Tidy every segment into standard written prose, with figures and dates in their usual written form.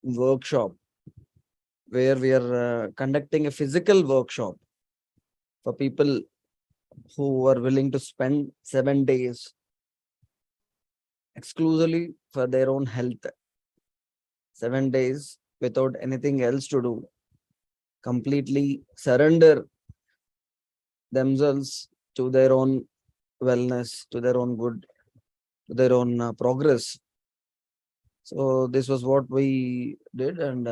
workshop where we are conducting a physical workshop for people who are willing to spend 7 days exclusively for their own health. 7 days without anything else to do, completely surrender themselves to their own wellness, to their own good, to their own progress. So this was what we did, and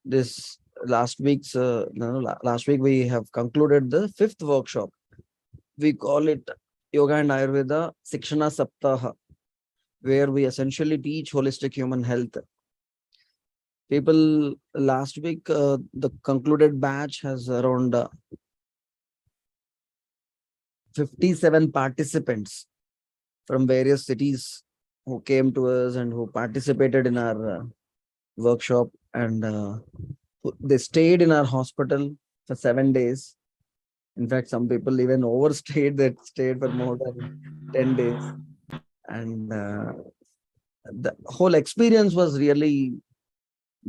this last week we have concluded the fifth workshop. We call it Yoga and Ayurveda Sikshana Saptaha, where we essentially teach holistic human health. People, last week, the concluded batch has around 57 participants from various cities who came to us and who participated in our workshop, and they stayed in our hospital for 7 days. In fact, some people even overstayed, that stayed for more than 10 days. And the whole experience was really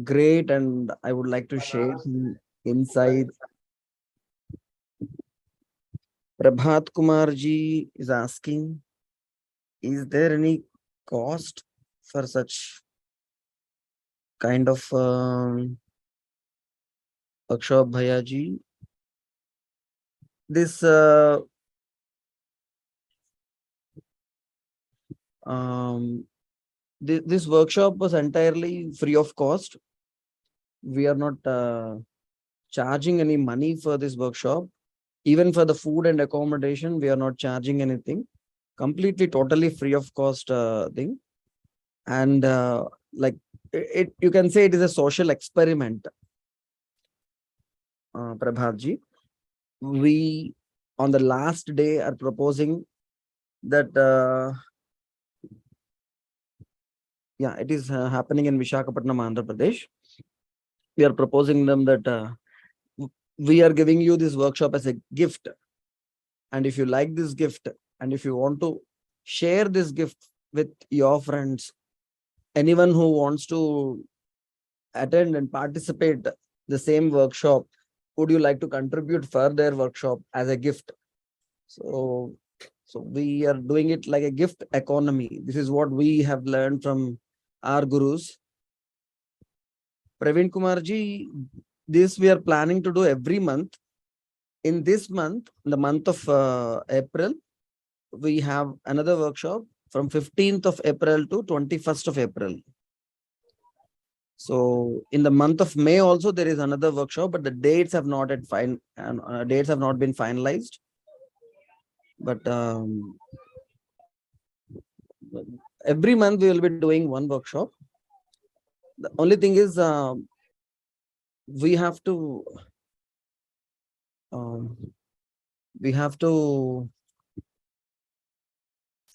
great, and I would like to share some insights. Prabhat Kumar ji is asking, is there any cost for such kind of workshop, Bhaiya ji? This this workshop was entirely free of cost. We are not charging any money for this workshop. Even for the food and accommodation, we are not charging anything. Completely, totally free of cost thing. And like it, you can say it is a social experiment, Prabhat ji. We, on the last day, are proposing that yeah, it is happening in Visakhapatnam, Andhra Pradesh. We are proposing them that we are giving you this workshop as a gift, and if you like this gift, and if you want to share this gift with your friends, anyone who wants to attend and participate the same workshop, would you like to contribute for their workshop as a gift? So we are doing it like a gift economy. This is what we have learned from our gurus. Praveen Kumar ji, this we are planning to do every month. In this month, the month of April, we have another workshop from 15th of April to 21st of April. So in the month of May also there is another workshop, but the dates have not been finalized. But every month we will be doing one workshop. The only thing is we have to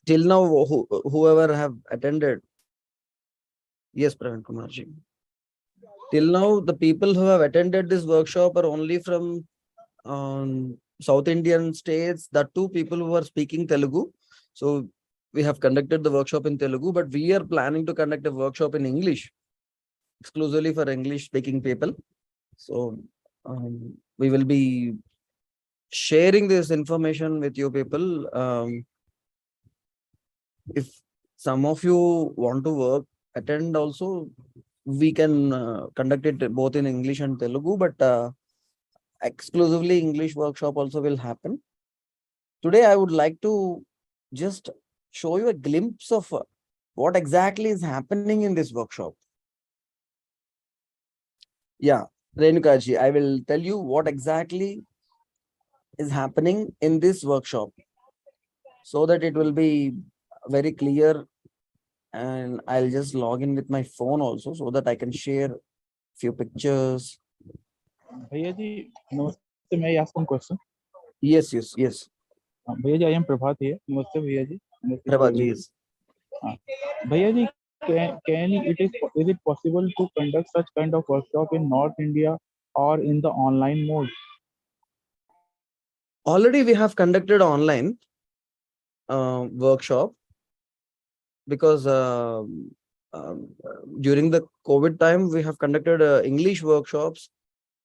till now whoever have attended. Yes, Praveen Kumar ji. Till now, the people who have attended this workshop are only from South Indian states, the two people who are speaking Telugu. So we have conducted the workshop in Telugu, but we are planning to conduct a workshop in English, exclusively for English speaking people. So we will be sharing this information with you people. If some of you want to attend also, we can conduct it both in English and Telugu, but exclusively English workshop also will happen. Today, I would like to just show you a glimpse of what exactly is happening in this workshop. Yeah, Renukaji, I will tell you what exactly is happening in this workshop so that it will be very clear, and I'll just log in with my phone also so that I can share few pictures. भैया जी नमस्ते, may I ask one question? Yes. भैया जी, I am Prabhat here. नमस्ते भैया जी. Prabhat ji, yes. भैया जी, is it possible to conduct such kind of workshop in North India or in the online mode? Already we have conducted online workshop because during the COVID time, we have conducted English workshops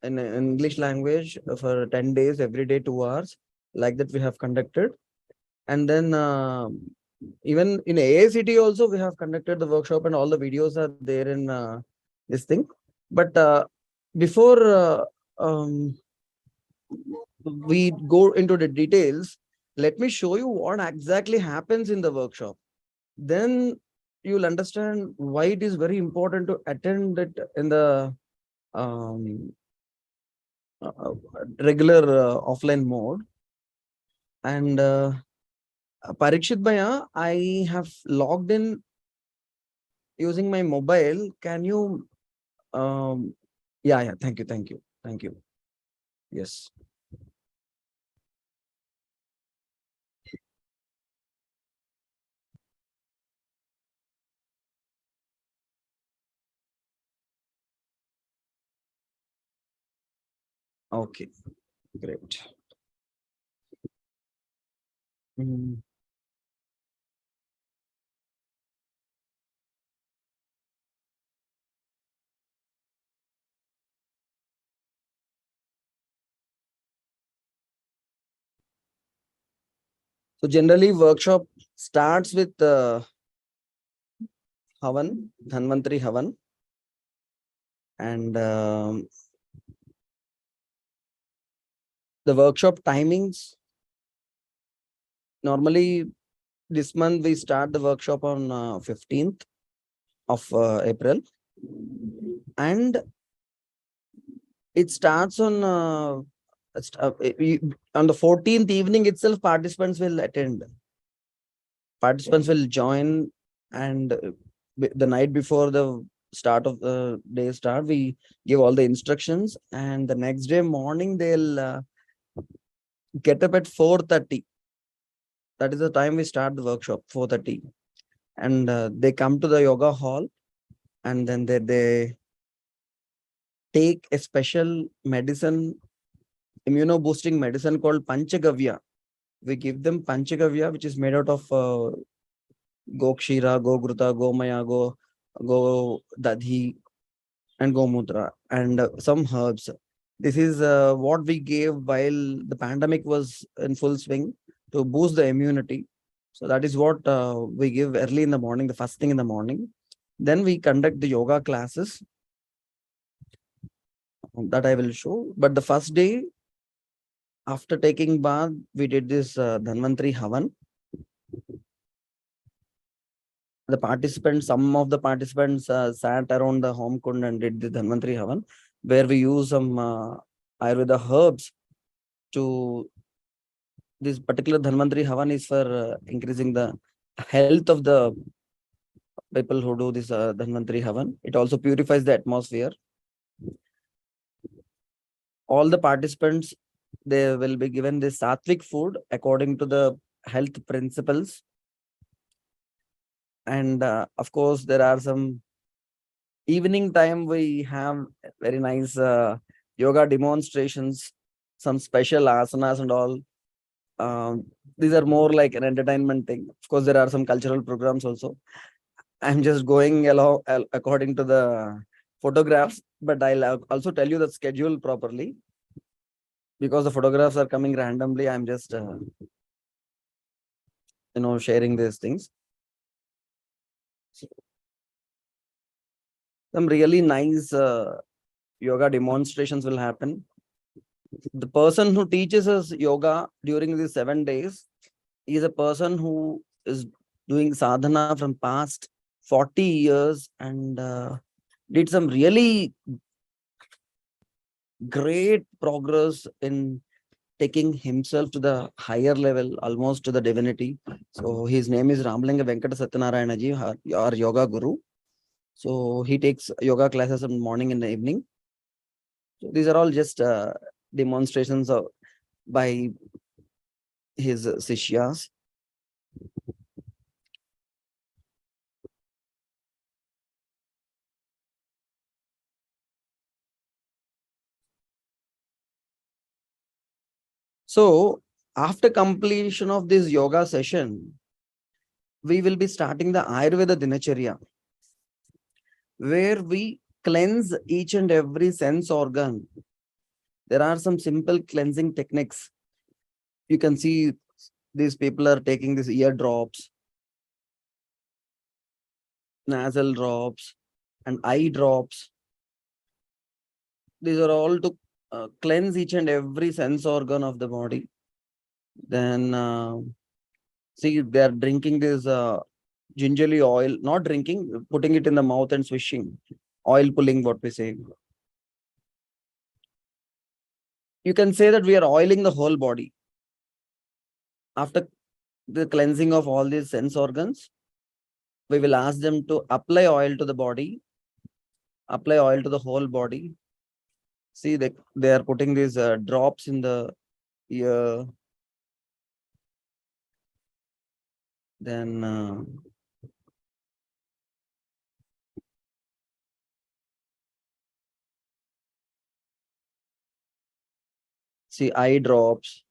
in English language for 10 days, every day 2 hours. Like that, we have conducted. And then even in AICTE also, we have conducted the workshop, and all the videos are there in this thing. But before we go into the details, let me show you what exactly happens in the workshop. Then you'll understand why it is very important to attend it in the um, regular offline mode. And Parikshit Bhaiya, I have logged in using my mobile. Can you? Yeah, yeah. Thank you, thank you, thank you. Yes. Okay. Great. Mm. So generally, workshop starts with Havan, Dhanvantri Havan, and the workshop timings. Normally, this month we start the workshop on 15th of April, and it starts on on the 14th evening itself. Participants will attend. Participants will join, and the night before the start of the day start, we give all the instructions, and the next day morning they'll get up at 4:30. That is the time we start the workshop, 4:30. And they come to the yoga hall, and then they take a special medicine, immuno-boosting medicine called Panchagavya. We give them Panchagavya, which is made out of Gokshira, Gogruta, Gomaya, Go Dadhi, and Gomudra, and some herbs. This is what we gave while the pandemic was in full swing to boost the immunity. So that is what we give early in the morning, the first thing in the morning. Then we conduct the yoga classes that I will show. But the first day, after taking bath, we did this Dhanvantri Havan. The participants, some of the participants sat around the home kund and did the Dhanvantri Havan, where we use some Ayurveda herbs to this particular Dhanvantri Havan is for increasing the health of the people who do this Dhanvantri Havan. It also purifies the atmosphere. All the participants, they will be given this sattvic food according to the health principles. And of course, there are some evening time, we have very nice yoga demonstrations, some special asanas and all. These are more like an entertainment thing. Of course, there are some cultural programs also. I'm just going along according to the photographs, but I'll also tell you the schedule properly, because the photographs are coming randomly. I'm just sharing these things. So, some really nice yoga demonstrations will happen. The person who teaches us yoga during these 7 days is a person who is doing sadhana from past 40 years, and did some really great progress in taking himself to the higher level, almost to the divinity. So his name is Ramlinga Venkata Satyanarayana ji, our yoga guru. So he takes yoga classes in the morning and the evening. So these are all just demonstrations by his sishyas. So after completion of this yoga session, we will be starting the Ayurveda Dinacharya. where we cleanse each and every sense organ. There are some simple cleansing techniques. You can see these people are taking these ear drops, nasal drops, and eye drops. These are all to cleanse each and every sense organ of the body. Then see, they are drinking this gingerly oil, not drinking, putting it in the mouth and swishing, oil pulling, what we say. You can say that we are oiling the whole body. After the cleansing of all these sense organs, we will ask them to apply oil to the body, apply oil to the whole body. See, they are putting these drops in the ear. Then see, eye drops.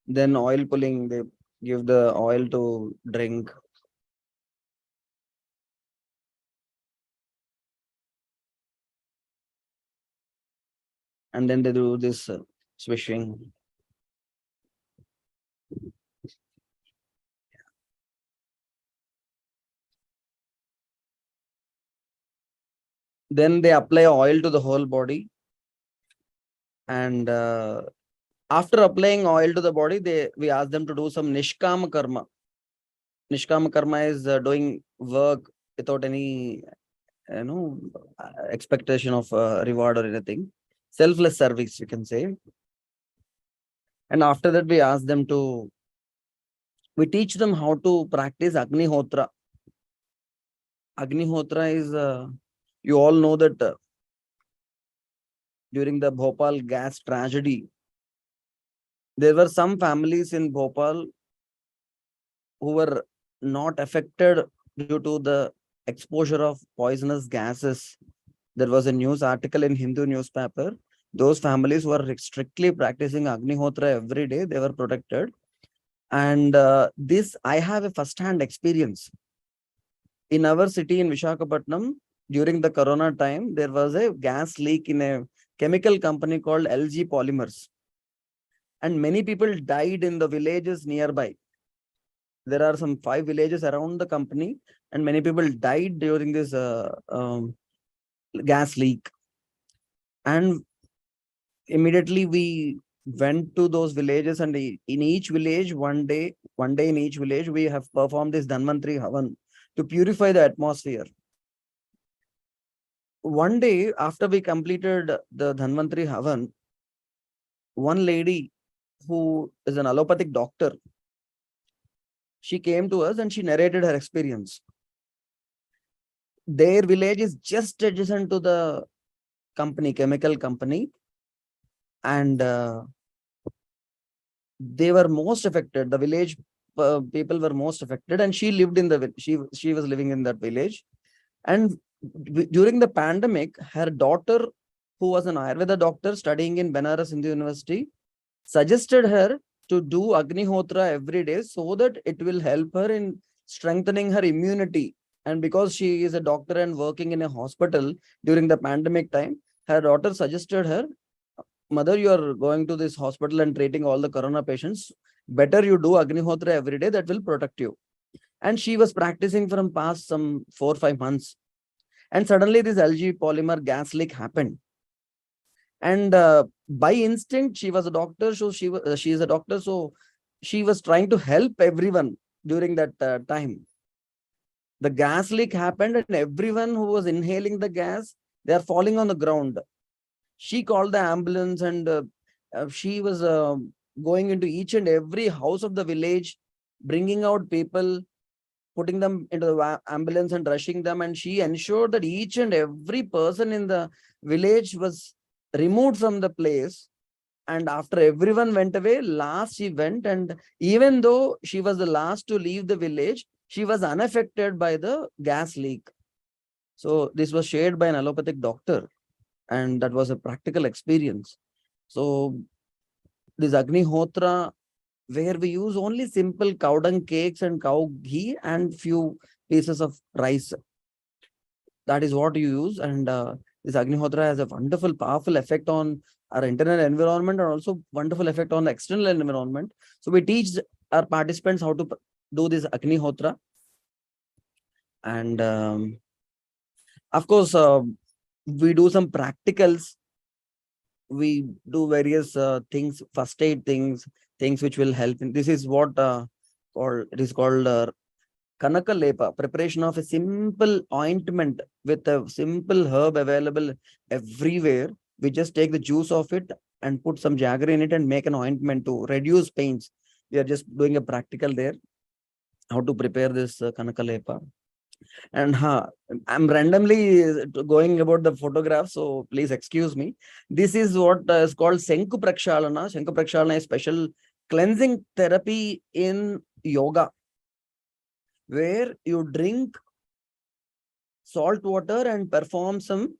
Then oil pulling, they give the oil to drink. And then they do this swishing. Then they apply oil to the whole body. And after applying oil to the body, we ask them to do some nishkama karma. Nishkama karma is doing work without any expectation of reward or anything. Selfless service, you can say. And after that, we teach them how to practice Agnihotra. Agnihotra is, you all know that during the Bhopal gas tragedy, there were some families in Bhopal who were not affected due to the exposure of poisonous gases. There was a news article in Hindu newspaper. Those families were strictly practicing Agnihotra every day. They were protected. And this, I have a first-hand experience. In our city in Visakhapatnam, during the Corona time, there was a gas leak in a chemical company called LG Polymers. And many people died in the villages nearby. There are some 5 villages around the company, and many people died during this gas leak. And immediately we went to those villages, and in each village, one day in each village, we have performed this Dhanvantri Havan to purify the atmosphere. One day after we completed the Dhanvantri Havan, one lady who is an allopathic doctor, she came to us and she narrated her experience. Their village is just adjacent to the chemical company, and they were most affected. The village people were most affected, and she lived in the she was living in that village. And during the pandemic, her daughter, who was an Ayurveda doctor studying in Benares Hindu University, suggested her to do Agnihotra every day so that it will help her in strengthening her immunity. And because she is a doctor and working in a hospital during the pandemic time, her daughter suggested her, mother, you are going to this hospital and treating all the corona patients. Better you do Agnihotra every day, that will protect you. And she was practicing from past some 4 or 5 months. And suddenly this LG polymer gas leak happened. And by instinct, she was a doctor. So she is a doctor. So she was trying to help everyone during that time. The gas leak happened, and everyone who was inhaling the gas, they are falling on the ground. She called the ambulance, and she was going into each and every house of the village, bringing out people, putting them into the ambulance and rushing them. And she ensured that each and every person in the village was removed from the place. And after everyone went away, last she went, and even though she was the last to leave the village, she was unaffected by the gas leak. So this was shared by an allopathic doctor, and that was a practical experience. So this Agnihotra, where we use only simple cow dung cakes and cow ghee and few pieces of rice. That is what you use. And this Agnihotra has a wonderful, powerful effect on our internal environment and also wonderful effect on the external environment. So we teach our participants how to do this Agnihotra. And of course, we do some practicals. We do various things, first aid things, things which will help. This is what it is called Kanaka Lepa, preparation of a simple ointment with a simple herb available everywhere. We just take the juice of it and put some jaggery in it and make an ointment to reduce pains. We are just doing a practical there, how to prepare this Kanaka Lepa. And I'm randomly going about the photograph, so please excuse me. This is what is called Senku Prakshalana. Senku Prakshalana is special cleansing therapy in yoga, where you drink salt water and perform some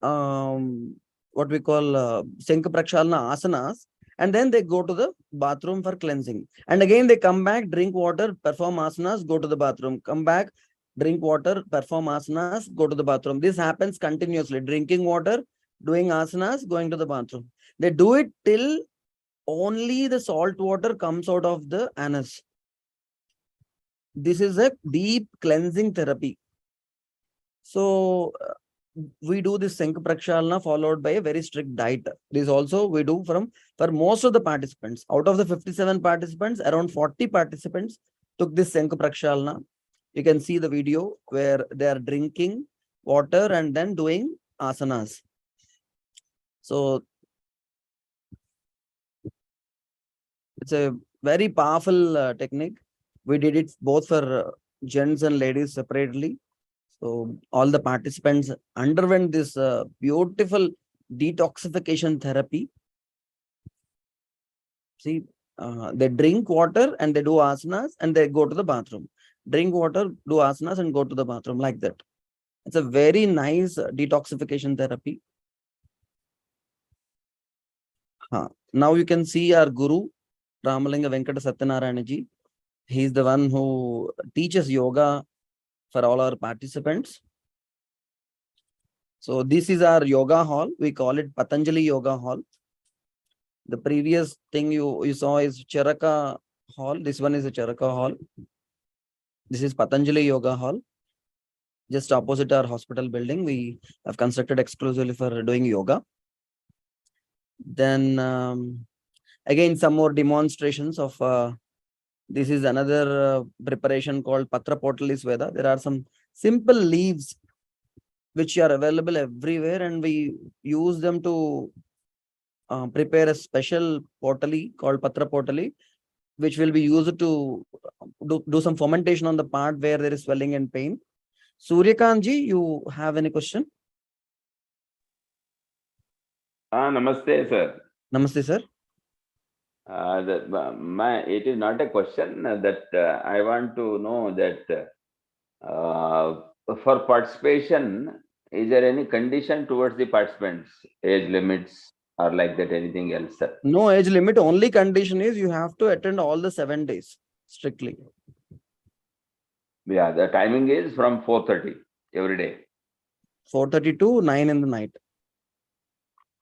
what we call Senka Prakshalana asanas, and then they go to the bathroom for cleansing. And again, they come back, drink water, perform asanas, go to the bathroom, come back, drink water, perform asanas, go to the bathroom. This happens continuously, drinking water, doing asanas, going to the bathroom. They do it till only the salt water comes out of the anus. This is a deep cleansing therapy. So we do this Senka Prakshalana followed by a very strict diet. This also we do for most of the participants. Out of the 57 participants, around 40 participants took this Senka Prakshalana. You can see the video where they are drinking water and then doing asanas. So it's a very powerful technique. We did it both for gents and ladies separately. So all the participants underwent this beautiful detoxification therapy. See, they drink water and they do asanas and they go to the bathroom. Drink water, do asanas and go to the bathroom, like that. It's a very nice detoxification therapy. Now you can see our guru, Ramalinga Venkata Satyanarayanaji. He is the one who teaches yoga for all our participants. So this is our yoga hall. We call it Patanjali Yoga Hall. The previous thing you saw is Charaka Hall. This one is a Charaka Hall. This is Patanjali Yoga Hall. Just opposite our hospital building. We have constructed exclusively for doing yoga. Then again, some more demonstrations of this is another preparation called Patra Potali Sweda. There are some simple leaves which are available everywhere, and we use them to prepare a special potali called Patra Potali, which will be used to do some fermentation on the part where there is swelling and pain. Suryakanji, you have any question? Namaste, sir. Namaste, sir. It is not a question that I want to know that for participation, is there any condition towards the participants, age limits or like that, anything else, sir? No age limit. Only condition is you have to attend all the 7 days strictly. Yeah, the timing is from 4:30 every day. 4:30 to 9 in the night.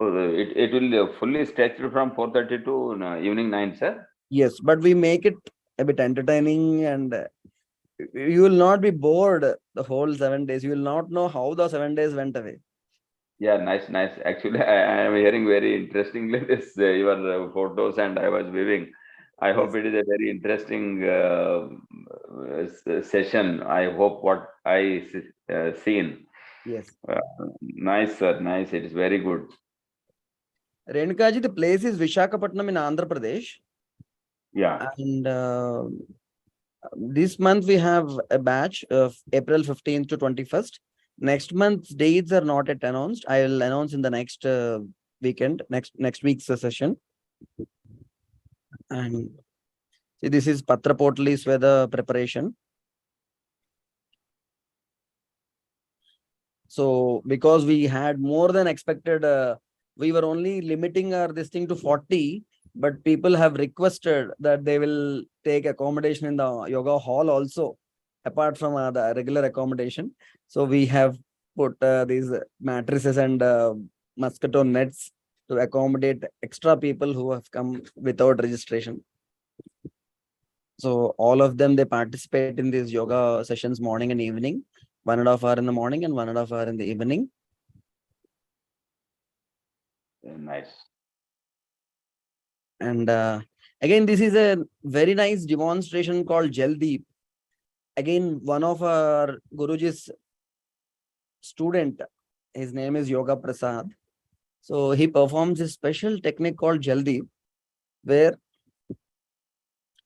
So it will fully stretch from 4:30 to evening 9, sir? Yes, but we make it a bit entertaining, and you will not be bored the whole 7 days. You will not know how the 7 days went away. Yeah, nice, nice. Actually, I am hearing very interestingly this your photos, and I was viewing. I hope it is a very interesting session. I hope what I seen. Yes. Nice, sir. Nice. It is very good. Renukaji, the place is Visakhapatnam in Andhra Pradesh. Yeah. And this month we have a batch of April 15th to 21st. Next month's dates are not yet announced. I will announce in the next weekend, next week's session. And see, this is Patra Potali Sweda preparation. So because we had more than expected, we were only limiting our this thing to 40, but people have requested that they will take accommodation in the yoga hall also. apart from the regular accommodation. So we have put these mattresses and mosquito nets to accommodate extra people who have come without registration. So all of them, they participate in these yoga sessions morning and evening, 1.5 hours in the morning and 1.5 hours in the evening. Nice. And again, this is a very nice demonstration called Jaldeep. Again, one of our Guruji's student, his name is Yoga Prasad. So he performs a special technique called Jaldeep, where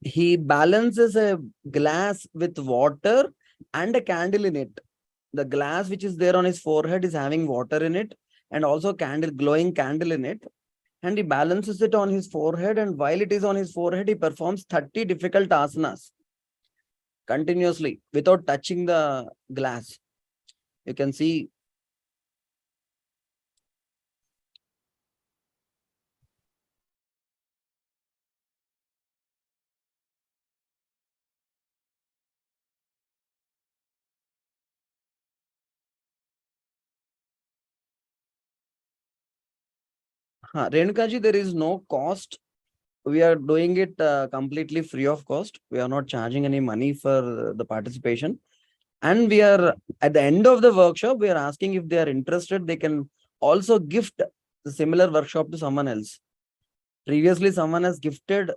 he balances a glass with water and a candle in it. The glass which is there on his forehead is having water in it and also glowing candle in it. And he balances it on his forehead, and while it is on his forehead, he performs 30 difficult asanas continuously without touching the glass. You can see Renukaji, there is no cost. We are doing it completely free of cost. We are not charging any money for the participation. And we are at the end of the workshop, we are asking if they are interested, they can also gift the similar workshop to someone else. Previously, someone has gifted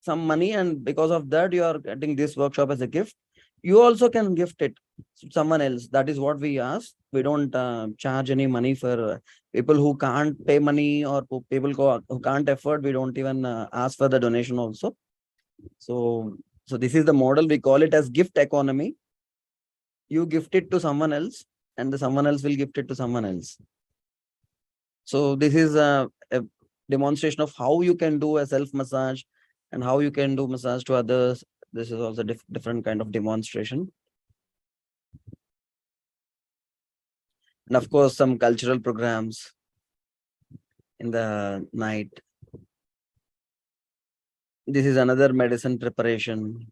some money, and because of that, you are getting this workshop as a gift. You also can gift it to someone else. That is what we ask. We don't charge any money for people who can't pay money, or people who can't afford. We don't even ask for the donation also. So this is the model. We call it as gift economy. You gift it to someone else, and the someone else will gift it to someone else. So this is a demonstration of how you can do a self massage and how you can do massage to others. This is also different kind of demonstration. And of course, some cultural programs in the night. This is another medicine preparation.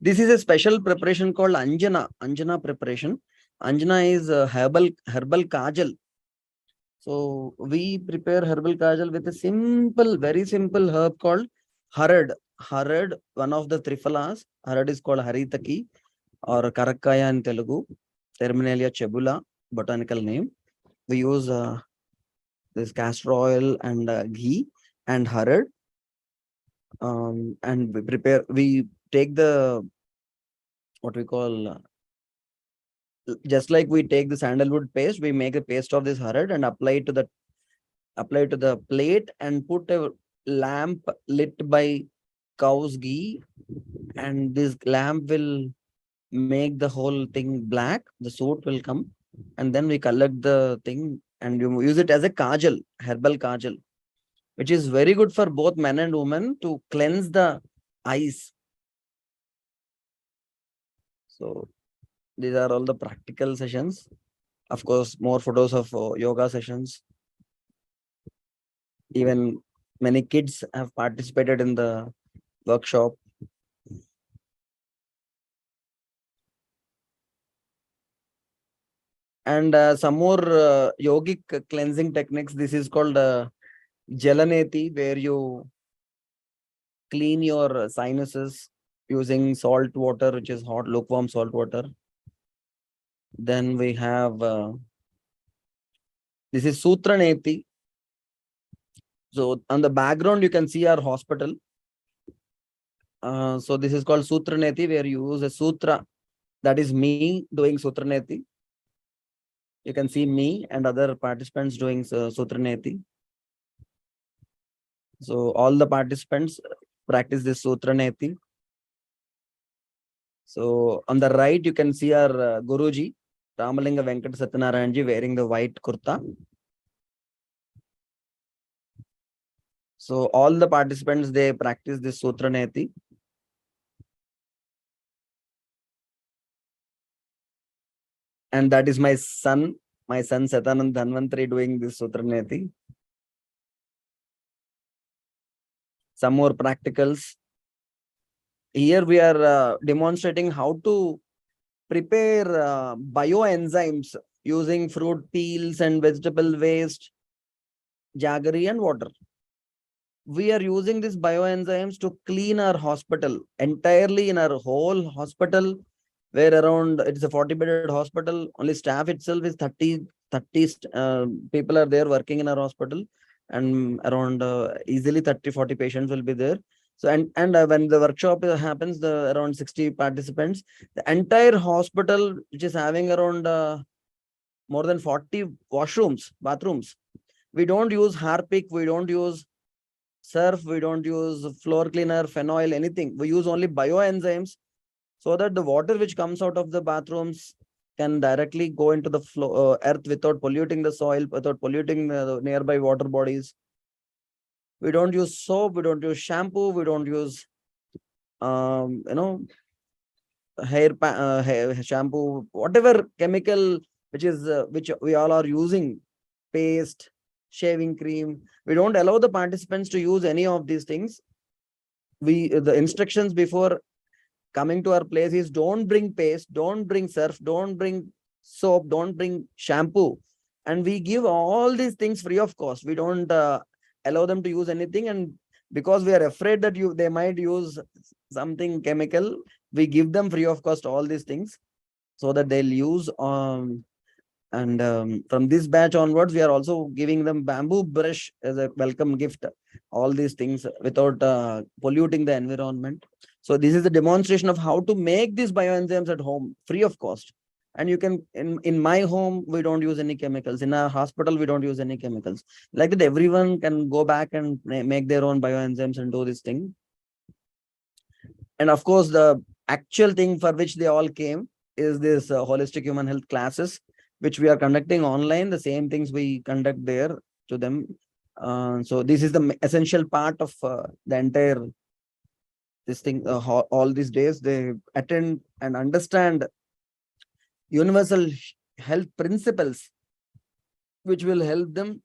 This is a special preparation called Anjana preparation. Anjana is a herbal kajal. So we prepare herbal kajal with a simple, very simple herb called harad. Harad, one of the trifalas. Harad is called haritaki or karakaya in Telugu. Terminalia chebula, botanical name. We use this castor oil and ghee and harad. And we take the, what we call, just like we take the sandalwood paste, we make a paste of this harad and apply to the plate and put a lamp lit by cow's ghee, and this lamp will make the whole thing black. The soot will come, and then we collect the thing and you use it as a kajal, herbal kajal, which is very good for both men and women to cleanse the eyes. So these are all the practical sessions. Of course, more photos of yoga sessions. Even many kids have participated in the workshop. And some more yogic cleansing techniques. This is called Jalaneti, where you clean your sinuses using salt water, which is hot, lukewarm salt water. Then we have this is Sutra Neti. So on the background, you can see our hospital. So this is called Sutra Neti, where you use a sutra. That is me doing Sutra Neti. You can see me and other participants doing Sutra Neti. So all the participants practice this Sutra Neti. So on the right, you can see our Guruji, Ramalinga Venkat Satyanarayanji, wearing the white kurta. So all the participants, they practice this Sutra Neti. And that is my son Satanand Dhanvantari doing this Sutra Neti. Some more practicals. here we are demonstrating how to prepare bioenzymes using fruit peels and vegetable waste, jaggery and water. We are using these bioenzymes to clean our hospital entirely in our whole hospital, where around it's a 40-bedded hospital. Only staff itself is 30 people are there working in our hospital, and around easily 30-40 patients will be there. So and when the workshop happens, the around 60 participants, the entire hospital, which is having around more than 40 washrooms, bathrooms. We don't use Harpic, we don't use surf, we don't use floor cleaner, phenol, anything. We use only bioenzymes, so that the water which comes out of the bathrooms can directly go into the earth without polluting the soil, without polluting the nearby water bodies. We don't use soap, we don't use shampoo, we don't use you know, hair shampoo, whatever chemical which we all are using, paste, shaving cream. We don't allow the participants to use any of these things. The instructions before coming to our place is, don't bring paste, don't bring surf, don't bring soap, don't bring shampoo. And we give all these things free of cost. We don't allow them to use anything. And because we are afraid that they might use something chemical, we give them free of cost all these things, so that they'll use and from this batch onwards, we are also giving them bamboo brush as a welcome gift, all these things without polluting the environment. So this is the demonstration of how to make these bioenzymes at home free of cost. And you can, in my home, we don't use any chemicals. In our hospital, we don't use any chemicals. Like that, everyone can go back and make their own bioenzymes and do this thing. And of course, the actual thing for which they all came is this holistic human health classes, which we are conducting online. The same things we conduct there to them. So this is the essential part of the entire this thing. All these days, they attend and understand universal health principles, which will help them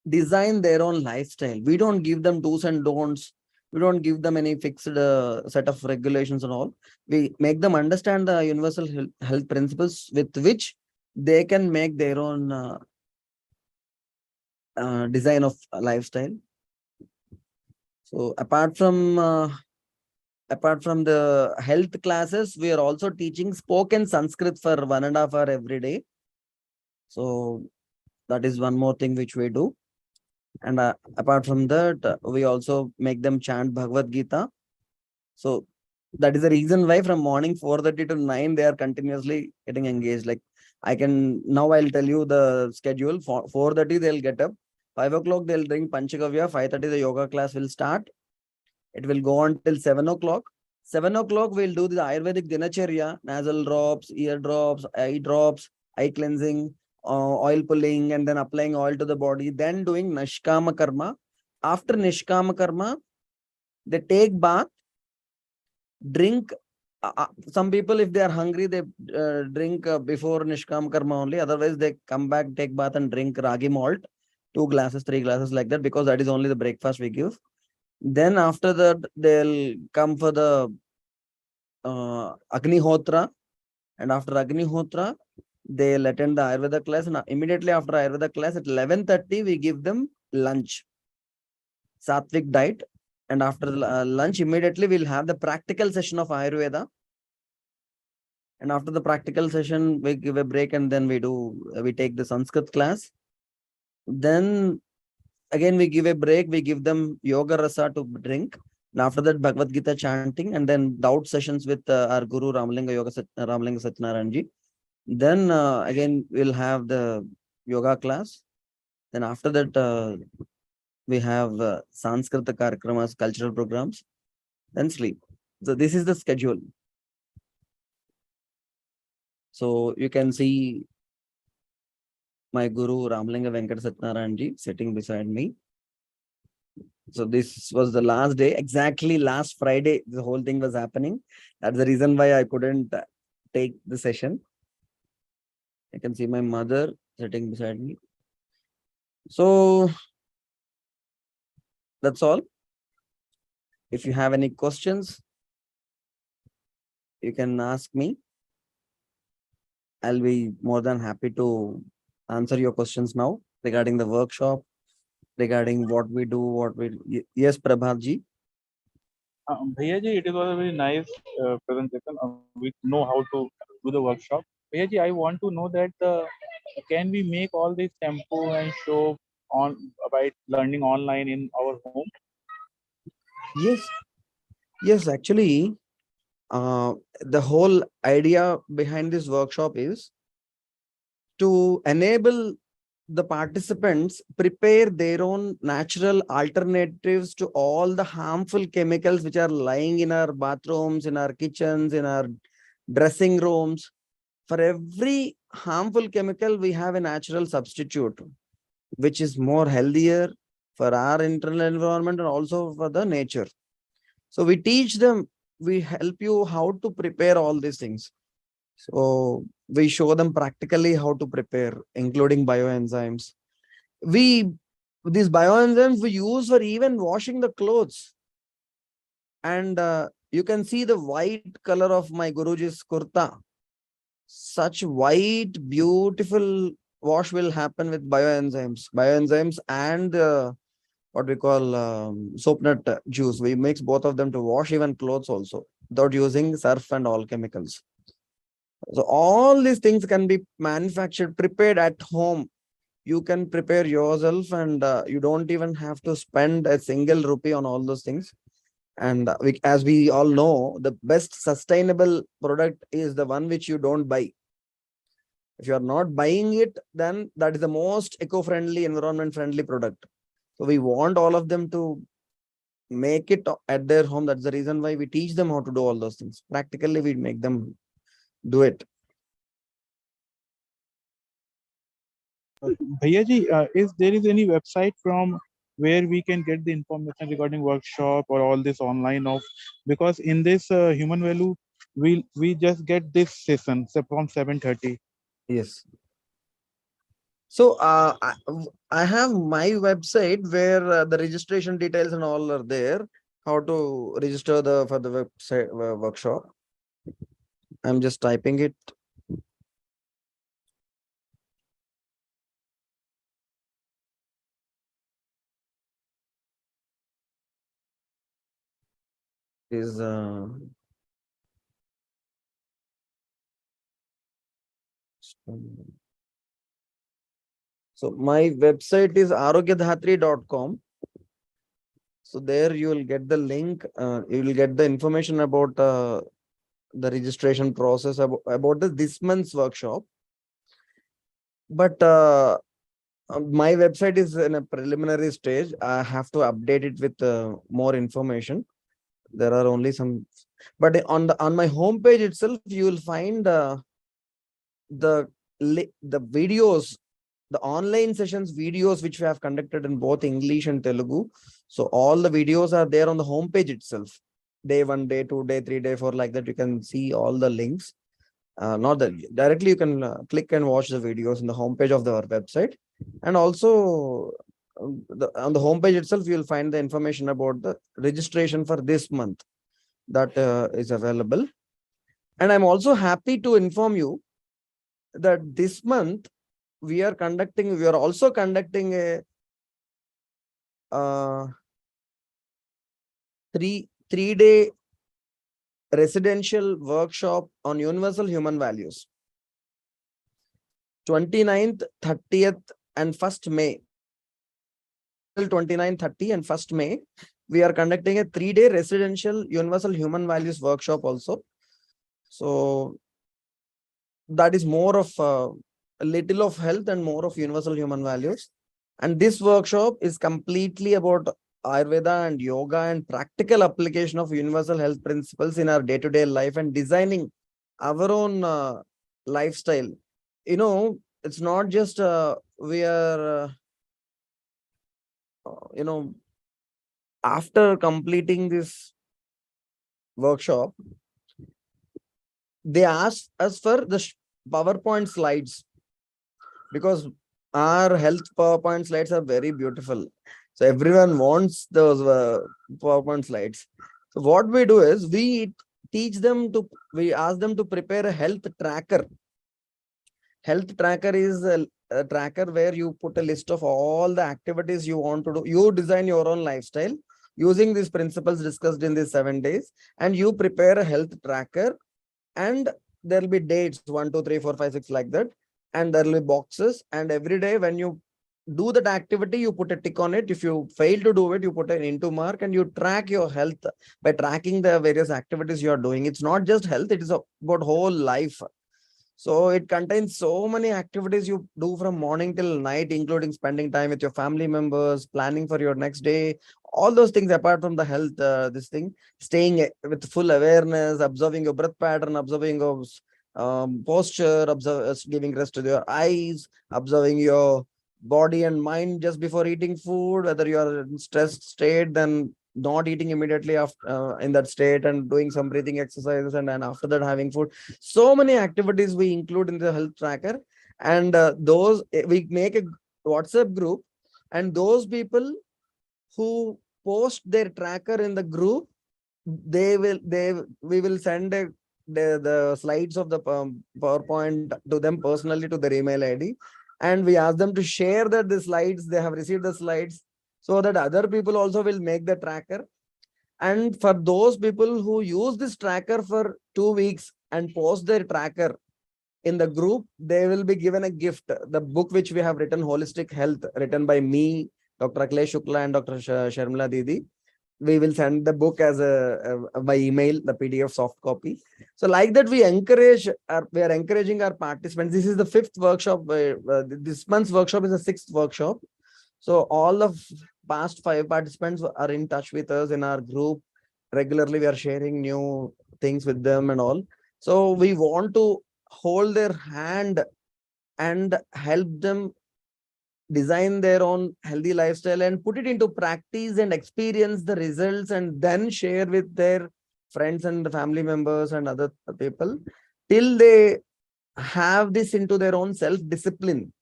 design their own lifestyle. We don't give them do's and don'ts. We don't give them any fixed set of regulations and all. We make them understand the universal health principles with which they can make their own design of a lifestyle. So apart from the health classes, we are also teaching spoken Sanskrit for 1.5 hours every day. So that is one more thing which we do. And apart from that, we also make them chant Bhagavad Gita. So that is the reason why from morning 4:30 to 9, they are continuously getting engaged. Like I'll tell you the schedule. For 4:30, they'll get up. 5 o'clock, they'll drink Panchagavya. 5:30, the yoga class will start. It will go on till 7 o'clock. 7 o'clock, we'll do the Ayurvedic Dinacharya, nasal drops, ear drops, eye cleansing, oil pulling, and then applying oil to the body. Then doing Nishkama Karma. After Nishkama Karma, they take bath, drink. Some people, if they are hungry, they drink before Nishkama Karma only. Otherwise, they come back, take bath, and drink ragi malt, 2 glasses, 3 glasses, like that, because that is only the breakfast we give. Then after that, they'll come for the Agnihotra. And after Agnihotra, they'll attend the Ayurveda class. And immediately after Ayurveda class at 11:30, we give them lunch, Sattvic diet. And after lunch, immediately we'll have the practical session of Ayurveda. And after the practical session, we give a break, and then we take the Sanskrit class. Then again, we give a break. We give them yoga rasa to drink. And after that, Bhagavad Gita chanting, and then doubt sessions with our Guru Ramlinga Satyanarayan. Then again, we'll have the yoga class. Then after that, we have Sanskrit Karakramas, cultural programs, then sleep. So this is the schedule. So you can see my Guru Ramlinga Venkata Satyanarayan sitting beside me. So this was the last day, exactly last Friday, the whole thing was happening. That's the reason why I couldn't take the session. I can see my mother sitting beside me. So that's all. If you have any questions, you can ask me. I'll be more than happy to answer your questions now regarding the workshop, regarding what we do, yes, Prabhat ji. Bhaiya ji, it was a very nice presentation. We know how to do the workshop. Bhaiya ji, I want to know that can we make all this shampoo and soap on by learning online in our home? Yes, yes, actually, the whole idea behind this workshop is to enable the participants prepare their own natural alternatives to all the harmful chemicals which are lying in our bathrooms, in our kitchens, in our dressing rooms. For every harmful chemical, we have a natural substitute, which is more healthier for our internal environment and also for the nature. So we teach them, we help you how to prepare all these things. So we show them practically how to prepare, including bioenzymes. These bioenzymes we use for even washing the clothes. And you can see the white color of my Guruji's kurta. Such white, beautiful wash will happen with bioenzymes and what we call soap nut juice. We mix both of them to wash even clothes also without using surf and all chemicals. So all these things can be manufactured, prepared at home. You can prepare yourself and you don't even have to spend a single rupee on all those things. And as we all know, the best sustainable product is the one which you don't buy. If you are not buying it, then that is the most eco-friendly, environment-friendly product. So we want all of them to make it at their home. That's the reason why we teach them how to do all those things. Practically, we make them do it. Bhaiya ji, is there is any website from where we can get the information regarding workshop or all this online of, because in this human value we just get this session from 7:30. Yes. So I have my website where the registration details and all are there. How to register for the website workshop. I'm just typing it. Is so my website is arogyadhatri.com. So there you will get the link. You will get the information about the registration process about this month's workshop. But my website is in a preliminary stage. I have to update it with more information. There are only some, but on my homepage itself, you will find the videos, the online sessions videos which we have conducted in both English and Telugu. So all the videos are there on the homepage itself. Day 1, day 2, day 3, day 4, like that. You can see all the links. Not that directly you can click and watch the videos in the homepage of our website. And also on the homepage itself, you will find the information about the registration for this month that is available. And I'm also happy to inform you that this month we are also conducting a three-day residential workshop on universal human values. 29th, 30th, and 1st May. 29, 30, and 1st May, we are conducting a 3-day residential universal human values workshop also. So that is more of a little of health and more of universal human values. And this workshop is completely about Ayurveda and yoga and practical application of universal health principles in our day-to-day life and designing our own lifestyle. You know, it's not just we are, after completing this workshop, they asked us for the PowerPoint slides because our health PowerPoint slides are very beautiful. So everyone wants those PowerPoint slides. So what we do is we ask them to prepare a health tracker. Health tracker is a tracker where you put a list of all the activities you want to do. You design your own lifestyle using these principles discussed in these 7 days, and you prepare a health tracker, and there will be dates 1, 2, 3, 4, 5, 6 like that, and there will be boxes, and every day when you do that activity, you put a tick on it. If you fail to do it, you put an into mark, and you track your health by tracking the various activities you are doing. It's not just health, it is about whole life. So it contains so many activities you do from morning till night, including spending time with your family members, planning for your next day, all those things apart from the health, this thing, staying with full awareness, observing your breath pattern, observing your posture, giving rest to your eyes, observing your body and mind just before eating food, whether you are in stressed state, then not eating immediately after in that state and doing some breathing exercises, and then after that having food. So many activities we include in the health tracker, and those we make a WhatsApp group, and those people who post their tracker in the group, we will send the slides of the PowerPoint to them personally to their email ID, and we ask them to share that the slides they have received the slides, so that other people also will make the tracker. And for those people who use this tracker for 2 weeks and post their tracker in the group, they will be given a gift, the book which we have written, Holistic Health, written by me, Dr. Akhilesh Shukla and Dr. Sharmila Didi. We will send the book as by email, the PDF soft copy. So like that, we are encouraging our participants. This is the 5th workshop. This month's workshop is the 6th workshop. So all of past 5 participants are in touch with us in our group. Regularly, we are sharing new things with them and all. So we want to hold their hand and help them design their own healthy lifestyle and put it into practice and experience the results, and then share with their friends and family members and other people till they have this into their own self-discipline.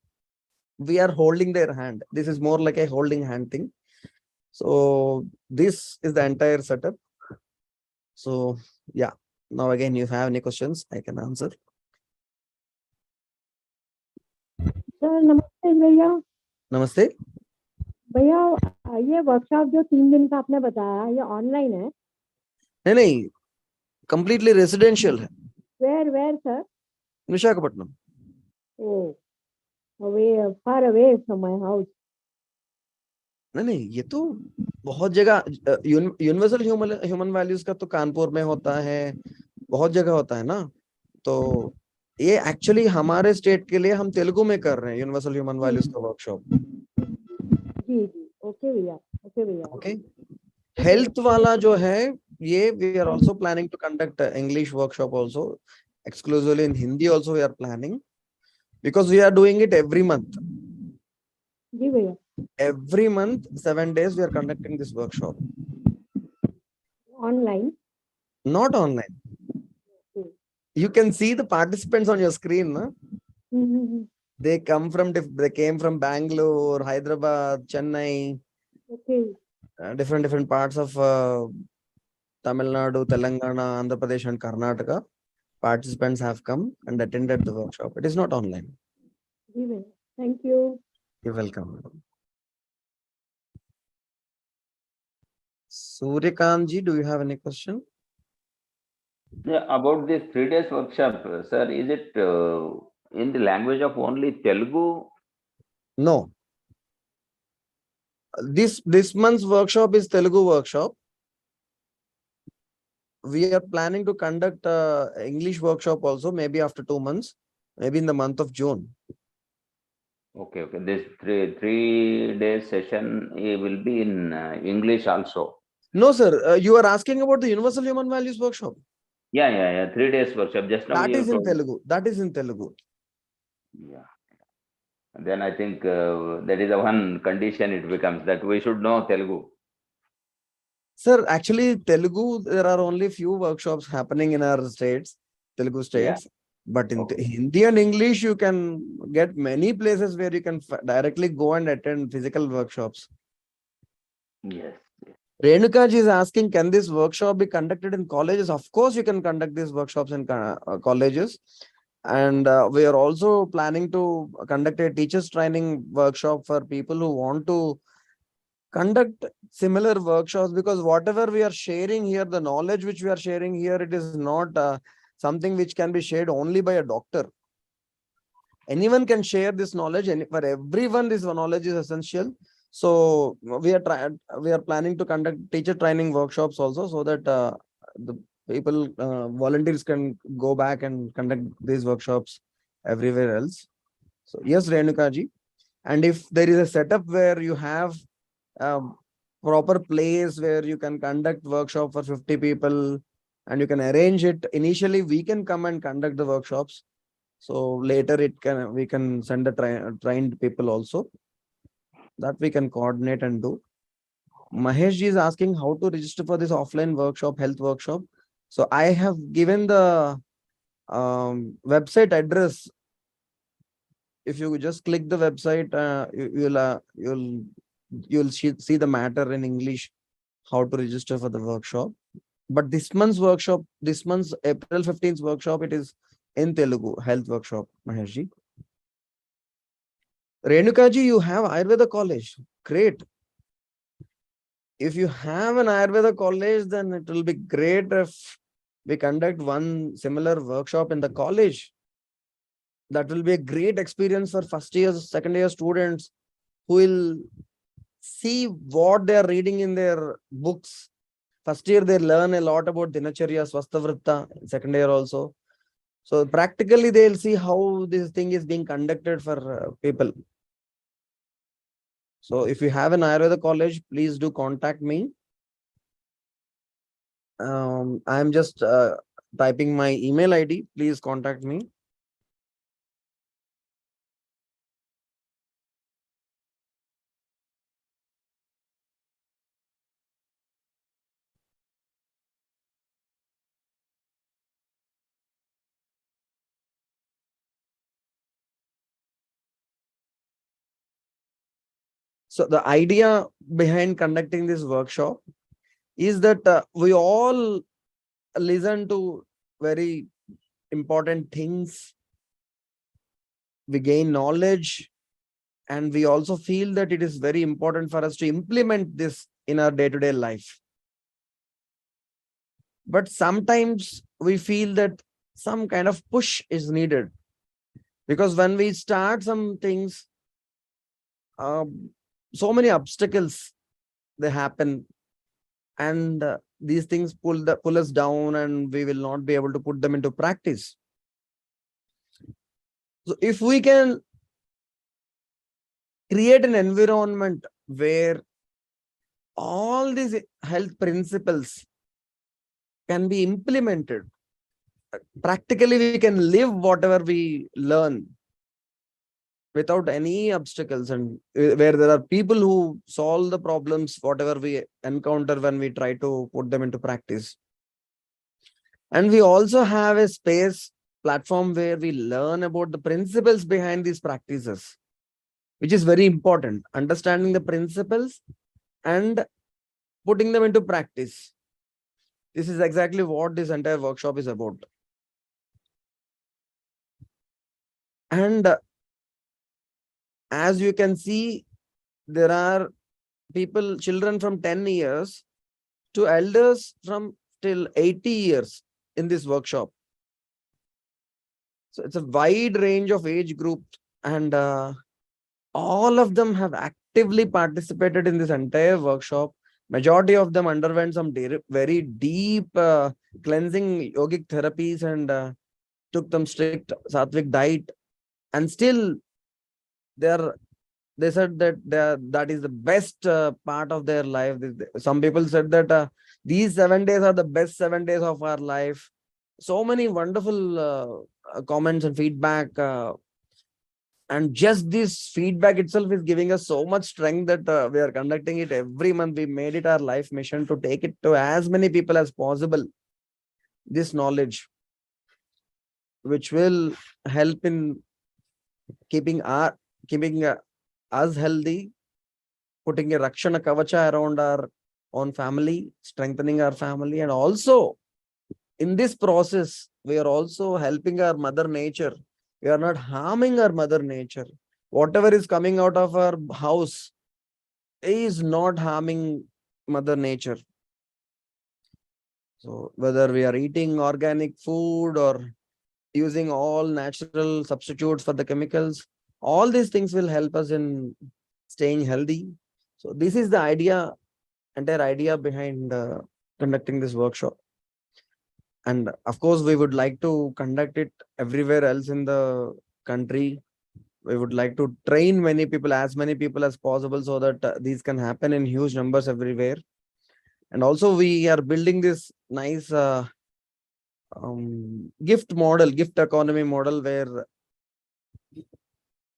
We are holding their hand. This is more like a holding hand thing. So this is the entire setup. So yeah, now again, if you have any questions, I can answer. Sir नमस्ते भैया। नमस्ते भैया ये workshop जो 3 दिन का आपने बताया, ये ऑनलाइन है? नहीं, completely residential है। Where sir? Visakhapatnam. Oh, far away from my house. नहीं, ये तो बहुत जगह, यूनिवर्सल ह्यूमन वैल्यूज का तो कानपुर में होता है, बहुत जगह होता है ना। तो ये एक्चुअली हमारे स्टेट के लिए हम तेलुगु में कर रहे हैं, यूनिवर्सल ह्यूमन वैल्यूज का वर्कशॉप। जी ओके भैया, ओके। हेल्थ वाला जो है, ये we are also planning to conduct English workshop also, exclusively in Hindi also we are planning, because we are doing it every month. जी भैया, every month 7 days we are conducting this workshop. Online? Not online. You can see the participants on your screen, na? They came from Bangalore, Hyderabad, Chennai, Okay. Different parts of Tamil Nadu, Telangana, Andhra Pradesh and Karnataka. Participants have come and attended the workshop. It is not online. जी भैया, thank you. You're welcome. Suryakant ji, do you have any question? Yeah, about this 3 days workshop, sir, is it in the language of only Telugu? No. This month's workshop is Telugu workshop. We are planning to conduct English workshop also, maybe after 2 months, maybe in the month of June. Okay. This three days session will be in English also. No, sir. You are asking about the Universal Human Values workshop. Yeah. 3 days workshop. Just now That you is in told. Telugu. That is in Telugu. Yeah. Then I think that is the one condition it becomes, that we should know Telugu. Sir, actually, Telugu, there are only few workshops happening in our states, Telugu states. Yeah. But in Hindi and English, you can get many places where you can directly go and attend physical workshops. Yes. Renuka ji is asking, can this workshop be conducted in colleges? Of course, you can conduct these workshops in colleges. And we are also planning to conduct a teachers training workshop for people who want to conduct similar workshops, because whatever we are sharing here, the knowledge which we are sharing here, it is not something which can be shared only by a doctor. Anyone can share this knowledge, and for everyone this knowledge is essential. So we are planning to conduct teacher training workshops also, so that the people volunteers can go back and conduct these workshops everywhere else. So yes, Renuka ji. And if there is a setup where you have a proper place where you can conduct workshop for 50 people, and you can arrange it, initially we can come and conduct the workshops. So later we can send the trained people also, that we can coordinate and do. Mahesh ji is asking how to register for this offline workshop, health workshop. So I have given the website address. If you just click the website, you'll see the matter in English, how to register for the workshop. But this month's April 15th workshop, it is in Telugu, health workshop, Mahesh ji. Renuka ji, you have Ayurveda college. Great. If you have an Ayurveda college, then it will be great if we conduct one similar workshop in the college. That will be a great experience for first year, second year students who will see what they are reading in their books. First year, they learn a lot about Dinacharya, Swastavritta, second year also. So practically, they'll see how this thing is being conducted for people. So if you have an Ayurveda college, please do contact me. I'm just typing my email ID. Please contact me. So the idea behind conducting this workshop is that we all listen to very important things. We gain knowledge, and we also feel that it is very important for us to implement this in our day-to-day life. But sometimes we feel that some kind of push is needed, because when we start some things, so many obstacles they happen, and these things pull us down, and we will not be able to put them into practice. So if we can create an environment where all these health principles can be implemented, practically we can live whatever we learn without any obstacles, and where there are people who solve the problems whatever we encounter when we try to put them into practice. And we also have a space platform where we learn about the principles behind these practices, which is very important. Understanding the principles and putting them into practice. This is exactly what this entire workshop is about. And as you can see, there are people, children from 10 years to elders from till 80 years in this workshop. So it's a wide range of age group, and all of them have actively participated in this entire workshop. Majority of them underwent some very deep cleansing yogic therapies, and took them strict sattvic diet, and still they said that that is the best part of their life. Some people said that these 7 days are the best 7 days of our life. So many wonderful comments and feedback. And just this feedback itself is giving us so much strength that we are conducting it every month. We made it our life mission to take it to as many people as possible, this knowledge, which will help in keeping us healthy, putting a Rakshana Kavacha around our own family, strengthening our family, and also in this process, we are also helping our mother nature. We are not harming our mother nature. Whatever is coming out of our house is not harming mother nature. So whether we are eating organic food or using all natural substitutes for the chemicals, all these things will help us in staying healthy. So this is the idea, entire idea behind conducting this workshop. And of course, we would like to conduct it everywhere else in the country. We would like to train many people, as many people as possible, so that these can happen in huge numbers everywhere. And also, we are building this nice gift model, gift economy model, where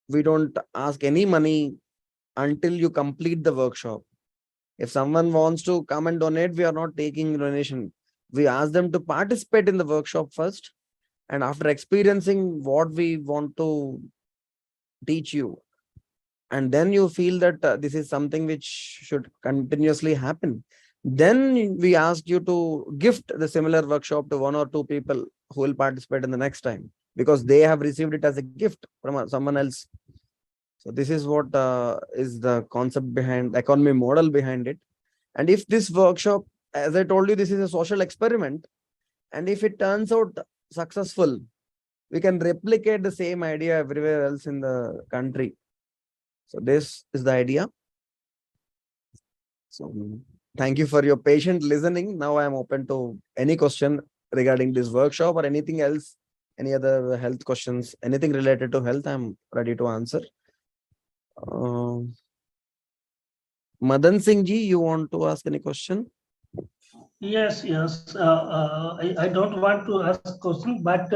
we don't ask any money until you complete the workshop. If someone wants to come and donate, we are not taking donation. We ask them to participate in the workshop first, and after experiencing what we want to teach you, and then you feel that this is something which should continuously happen, then we ask you to gift the similar workshop to one or two people who will participate in the next time, because they have received it as a gift from someone else. So this is what is the concept behind, economy model behind it. And if this workshop, as I told you, this is a social experiment, and if it turns out successful, we can replicate the same idea everywhere else in the country. So this is the idea. So thank you for your patient listening. Now I am open to any question regarding this workshop or anything else, any other health questions, anything related to health, I'm ready to answer. Madan Singh ji, you want to ask any question? Yes, yes. I don't want to ask question, but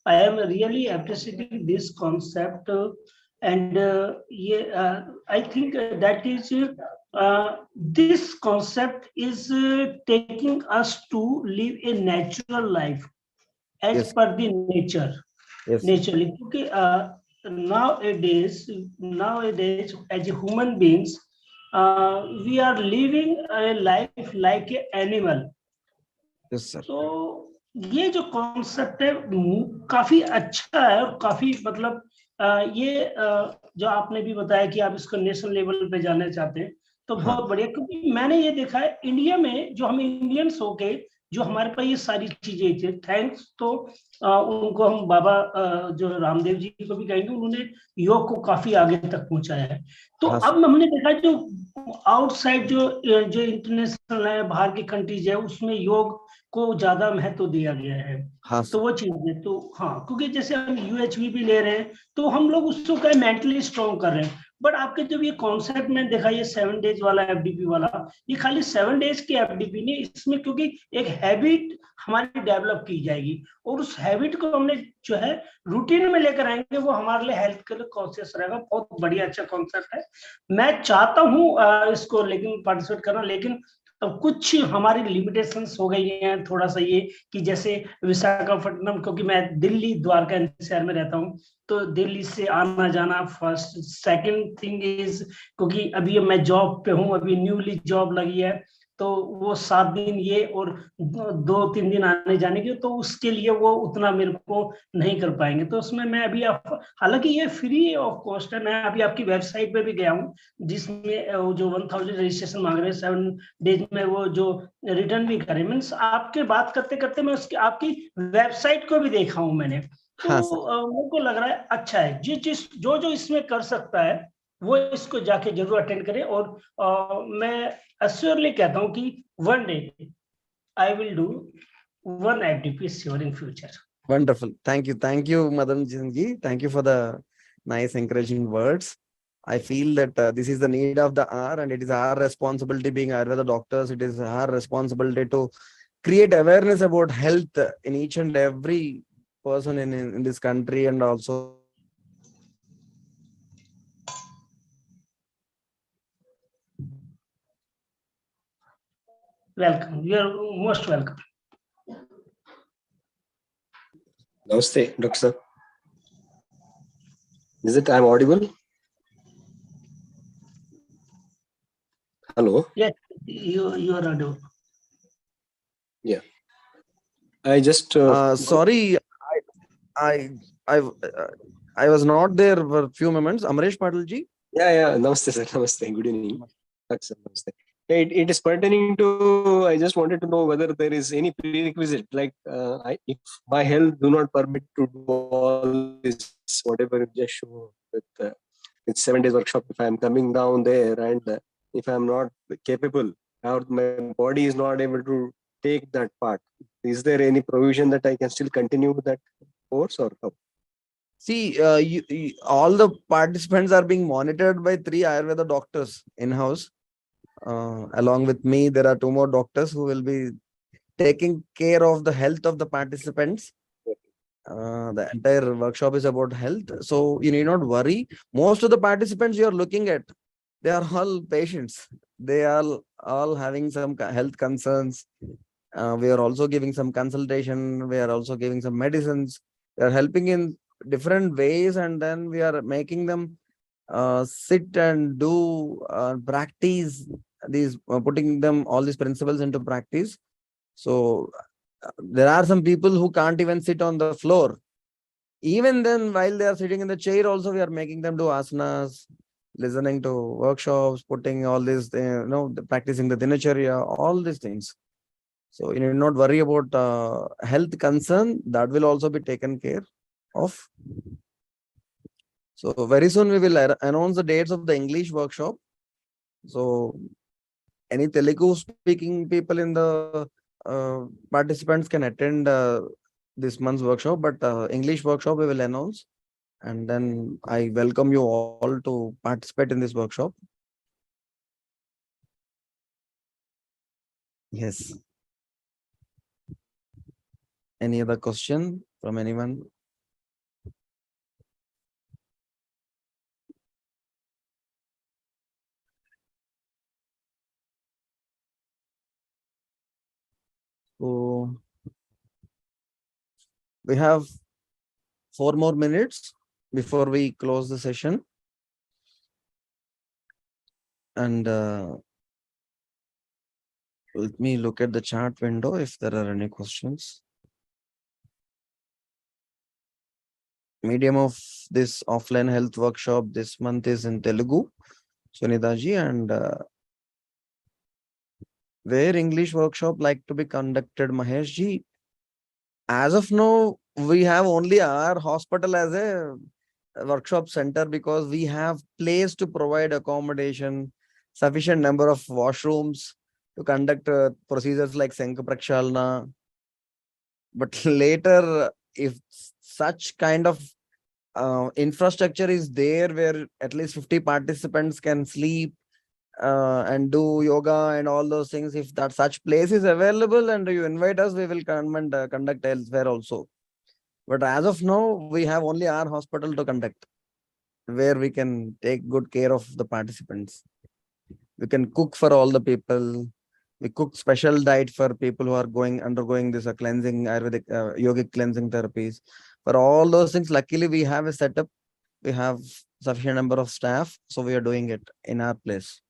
I am really appreciating this concept, and I think that is this concept is taking us to live a natural life as Yes. per the nature, Yes. naturally. Okay, nowadays, as human beings, we are living a life like an animal. Yes, sir. तो ये जो concept है काफी अच्छा है और काफी मतलब ये जो आपने भी बताया कि आप इसको नेशनल लेवल पे जाना चाहते हैं, तो बहुत बढ़िया, क्योंकि मैंने ये देखा है इंडिया में, जो हम इंडियंस हो के जो हमारे पास ये सारी चीजें थी, थैंक्स तो उनको हम बाबा जो रामदेव जी को भी कहेंगे, उन्होंने योग को काफी आगे तक पहुंचाया है। तो अब हमने देखा जो आउटसाइड जो इंटरनेशनल है, बाहर की कंट्रीज है, उसमें योग को ज्यादा महत्व दिया गया है। तो वो चीज है, तो हाँ, क्योंकि जैसे हम यूएचवी भी ले रहे हैं, तो हम लोग उसको क्या मेंटली स्ट्रॉन्ग कर रहे हैं। बट आपके जब ये कॉन्सेप्ट में देखा, ये 7 डेज वाला एफडीपी वाला, ये खाली 7 डेज की एफडीपी नहीं, इसमें क्योंकि एक हैबिट हमारी डेवलप की जाएगी, और उस हैबिट को हमने जो है रूटीन में लेकर आएंगे, वो हमारे लिए हेल्थ के लिए कॉन्शियस रहेगा। बहुत बढ़िया, अच्छा कॉन्सेप्ट है। मैं चाहता हूँ इसको लेकिन पार्टिसिपेट करना, लेकिन तो कुछ हमारी लिमिटेशंस हो गई हैं थोड़ा सा, ये कि जैसे विशाखापट्टनम, क्योंकि मैं दिल्ली द्वारका शहर में रहता हूँ, तो दिल्ली से आना जाना फर्स्ट। सेकंड थिंग इज, क्योंकि अभी मैं जॉब पे हूँ, अभी न्यूली जॉब लगी है, तो वो 7 दिन ये और 2-3 दिन आने जाने के, तो उसके लिए वो उतना मेरे को नहीं कर पाएंगे। तो उसमें मैं अभी हालांकि ये फ्री ऑफ कॉस्ट है, मैं अभी आपकी वेबसाइट पे भी गया हूँ, जिसमें जो 1000 रजिस्ट्रेशन मांग रहे हैं 7 डेज में, वो जो रिटर्न भी करे। मीन्स आपके बात करते करते मैं उसकी आपकी वेबसाइट को भी देखा हूँ मैंने, तो मेरे को लग रहा है अच्छा है। जो इसमें कर सकता है वो इसको जाके जरूर अटेंड करें, और मैं अश्योरली कहता हूँ कि one day I will do 1 FDP sure in future. Wonderful. Thank you, Madan ji. Thank you for the nice encouraging words. I feel that this is the need of the hour, and it is our responsibility, being Ayurveda doctors, it is our responsibility to create awareness about health in each and every person in this country, and also welcome. You are most welcome. Namaste, Dr. Sir. Is it I'm audible? Hello. Yeah, you are audible. Yeah. I just. Sorry, I, I, I was not there for a few moments. Amresh Patil ji. Yeah. Namaste, sir. Namaste. Good evening. Sir, namaste. It is pertaining to. I just wanted to know whether there is any prerequisite, like if my health do not permit to do all this, whatever you just show with 7 days workshop. If I am coming down there and if I am not capable, or my body is not able to take that part, is there any provision that I can still continue that course or how? See, all the participants are being monitored by 3 Ayurveda doctors in-house. Along with me, there are 2 more doctors who will be taking care of the health of the participants. The entire workshop is about health, so you need not worry. Most of the participants you are looking at, they are all patients. They are all having some health concerns. We are also giving some consultation. We are also giving some medicines. We are helping in different ways, and then we are making them sit and do practice these, putting them all these principles into practice. So there are some people who can't even sit on the floor. Even then, while they are sitting in the chair, also we are making them do asanas, listening to workshops, putting all this, practicing the dinacharya, all these things. So you need not worry about health concern. That will also be taken care of. So very soon we will announce the dates of the English workshop. So any Telugu speaking people in the participants can attend this month's workshop, but English workshop we will announce, and then I welcome you all to participate in this workshop. Yes. Any other question from anyone? So we have 4 more minutes before we close the session. And let me look at the chat window if there are any questions. Medium of this offline health workshop this month is in Telugu, Sunita ji, and where English workshop like to be conducted, Mahesh ji? As of now, we have only our hospital as a workshop center because we have place to provide accommodation, sufficient number of washrooms to conduct procedures like Sankha Prakshalna. But later, if such kind of infrastructure is there where at least 50 participants can sleep and do yoga and all those things, if that such place is available and you invite us, we will come and conduct elsewhere also. But as of now, we have only our hospital to conduct, where we can take good care of the participants. We can cook for all the people. We cook special diet for people who are undergoing this cleansing, Ayurvedic, yogic cleansing therapies. For all those things, luckily we have a setup. We have sufficient number of staff, so we are doing it in our place.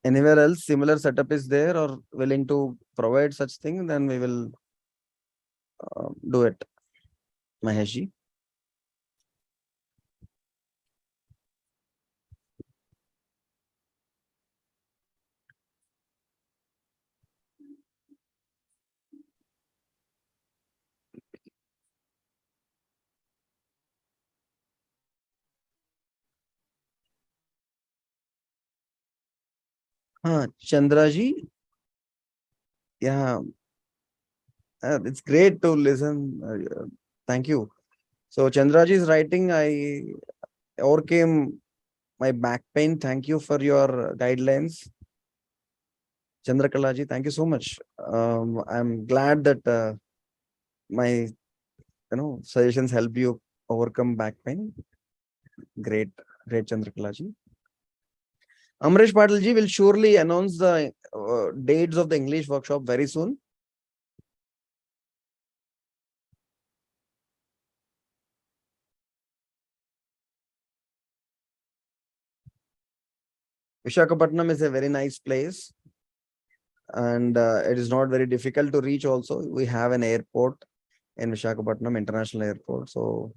Anywhere else, similar setup is there or willing to provide such thing, then we will do it. Mahesh ji. Chandra ji. Yeah, it's great to listen. Thank you. So Chandraji is writing, I overcame my back pain. Thank you for your guidelines. Chandrakalaji, thank you so much. I'm glad that my suggestions help you overcome back pain. Great, great Chandrakalaji. Amresh Patilji will surely announce the dates of the English workshop very soon. Visakhapatnam is a very nice place, and it is not very difficult to reach also. We have an airport in Visakhapatnam, international airport. So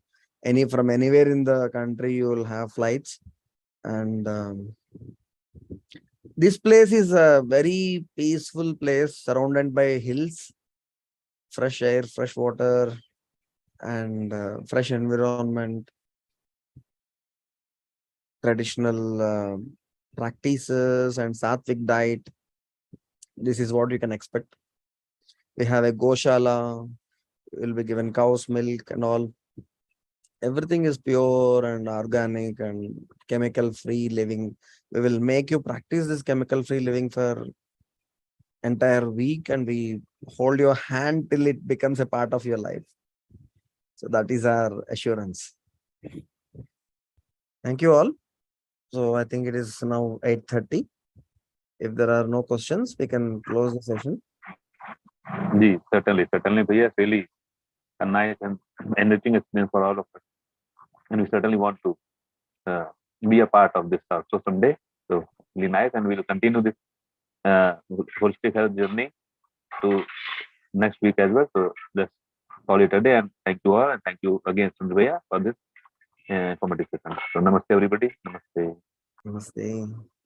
from anywhere in the country, you will have flights. And this place is a very peaceful place surrounded by hills, fresh air, fresh water, and fresh environment, traditional practices and sattvic diet. This is what you can expect. We have a goshala, will be given cow's milk and all. Everything is pure and organic and chemical free living. We will make you practice this chemical free living for entire week, and we hold your hand till it becomes a part of your life. So that is our assurance. Thank you all. So I think it is now 8:30. If there are no questions, we can close the session. Certainly, Bhaiya, really a nice and enriching experience for all of us. And we certainly want to be a part of this also someday. So really nice, and we'll continue this holistic health journey to next week as well. So let's call it a day, and thank you all, and thank you again, Sundar, for this informative session. So namaste everybody. Namaste. Namaste.